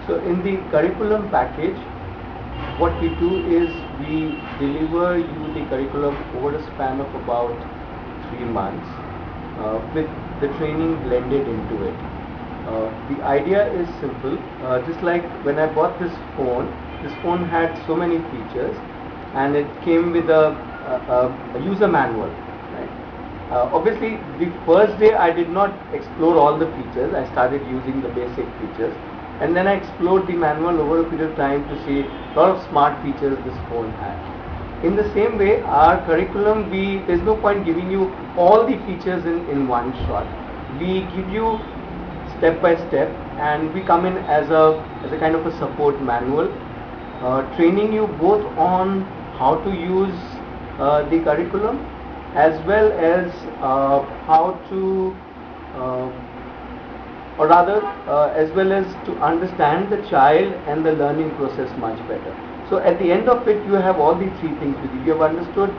So in the curriculum package, what we do is we deliver you the curriculum over a span of about 3 months with the training blended into it. The idea is simple. Just like when I bought this phone had so many features, and it came with a user manual. Right? Obviously, the first day I did not explore all the features. I started using the basic features, and then I explored the manual over a period of time to see a lot of smart features this phone had. In the same way, our curriculum, there's no point giving you all the features in one shot. We give you step by step, and we come in as a kind of a support manual, training you both on how to use the curriculum as well as how to uh, or rather as well as to understand the child and the learning process much better. So at the end of it, you have all the three things with you. You have understood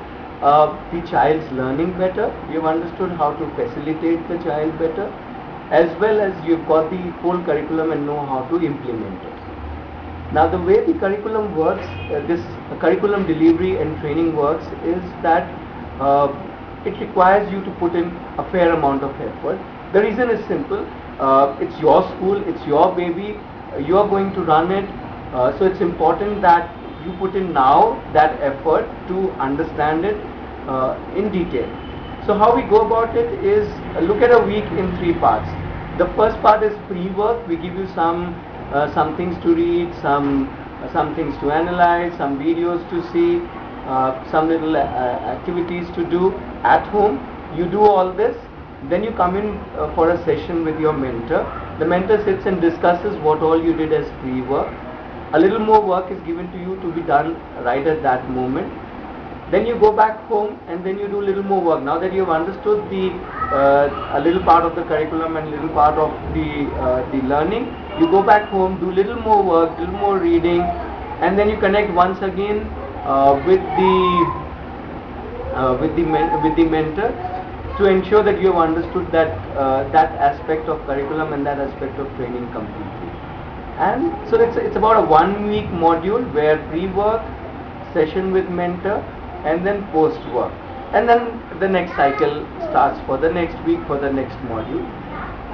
the child's learning better, you have understood how to facilitate the child better, as well as you've got the whole curriculum and know how to implement it. Now the way the curriculum works, this curriculum delivery and training works is that it requires you to put in a fair amount of effort. The reason is simple. It's your school, it's your baby, you are going to run it, so it's important that you put in now that effort to understand it in detail. So how we go about it is look at a week in three parts. The first part is pre-work. We give you some things to read, some things to analyze, some videos to see, some little activities to do at home. You do all this, then you come in for a session with your mentor. The mentor sits and discusses what all you did as pre-work. A little more work is given to you to be done right at that moment. Then you go back home and then you do a little more work. Now that you have understood a little part of the curriculum and little part of the learning, you go back home, do little more work, little more reading, and then you connect once again with the mentor to ensure that you have understood that aspect of curriculum and that aspect of training completely. And so it's about a 1 week module where pre-work, session with mentor, and then post-work. And then the next cycle starts for the next week for the next module.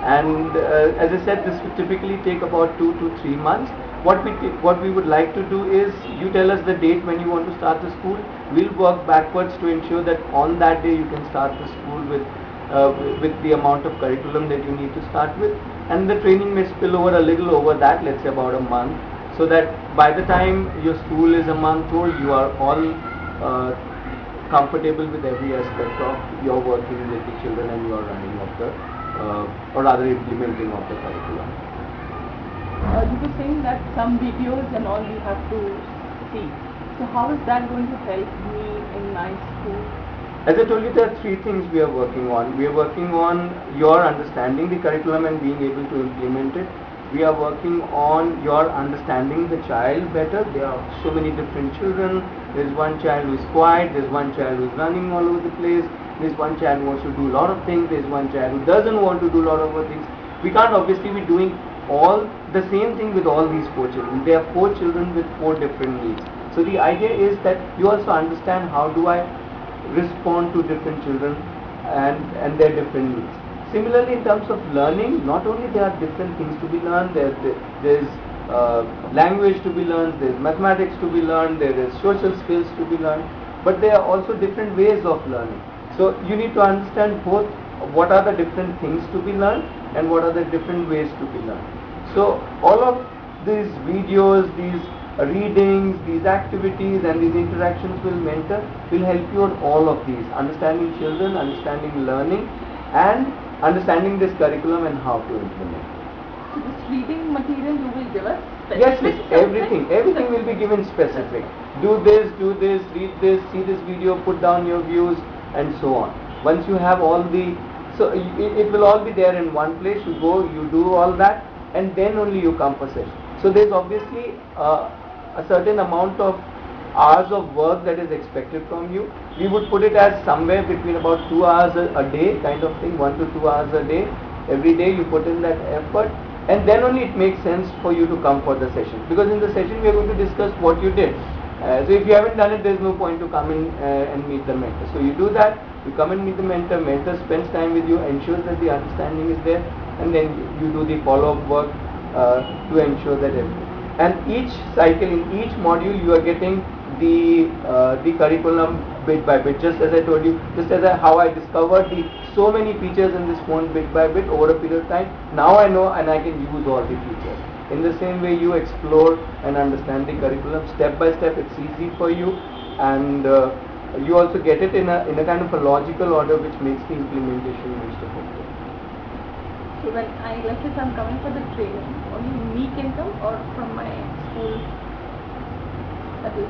And as I said, this would typically take about 2 to 3 months. What we would like to do is, you tell us the date when you want to start the school. We'll work backwards to ensure that on that day you can start the school with the amount of curriculum that you need to start with. And the training may spill over a little over that, let's say about a month, so that by the time your school is a month old, you are all comfortable with every aspect of your working with the children and your running of the or rather implementing of the curriculum. You were saying that some videos and all we have to see. So how is that going to help me in my school? As I told you, there are three things we are working on. We are working on your understanding the curriculum and being able to implement it. We are working on your understanding the child better. There are so many different children. There's one child who is quiet, there's one child who is running all over the place, there's one child who wants to do a lot of things, there's one child who doesn't want to do a lot of things. We can't obviously be doing all the same thing with all these 4 children. There are 4 children with 4 different needs. So the idea is that you also understand how do I respond to different children and their different needs. Similarly, in terms of learning, not only there are different things to be learned, there's language to be learned, there's mathematics to be learned, there is social skills to be learned, but there are also different ways of learning. So you need to understand both what are the different things to be learned and what are the different ways to be learned. So all of these videos, these readings, these activities and these interactions will help you on all of these, understanding children, understanding learning and understanding this curriculum and how to implement it. So this reading material you will give us? Yes, everything will be given specific. Do this, read this, see this video, put down your views and so on. Once you have all the, so it will all be there in one place. You go, you do all that and then only you come for session. So there's obviously a certain amount of hours of work that is expected from you. We would put it as somewhere between about 2 hours a day kind of thing, 1 to 2 hours a day. Every day you put in that effort and then only it makes sense for you to come for the session, because in the session we are going to discuss what you did. So if you haven't done it, there is no point to come in and meet the mentor. So you do that, you come and meet the mentor, mentor spends time with you, ensures that the understanding is there, and then you do the follow-up work to ensure that everything. And each cycle, in each module, you are getting the curriculum bit by bit, just as I told you, just as how I discovered so many features in this phone bit by bit over a period of time. Now I know and I can use all the features. In the same way, you explore and understand the curriculum step by step. It's easy for you, and you also get it in a kind of a logical order, which makes the implementation most effective. So when let's say I'm coming for the training, only me can come, or from my school? That is.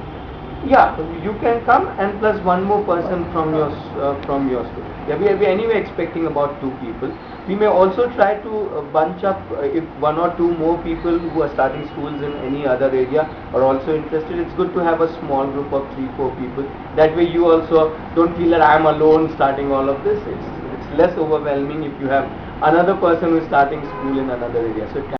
Yeah, you can come, and plus one more person from your school. Yeah, we are anyway expecting about 2 people. We may also try to bunch up if 1 or 2 more people who are starting schools in any other area are also interested. It's good to have a small group of 3-4 people. That way you also don't feel that I am alone starting all of this. It's less overwhelming if you have another person who is starting school in another area. So it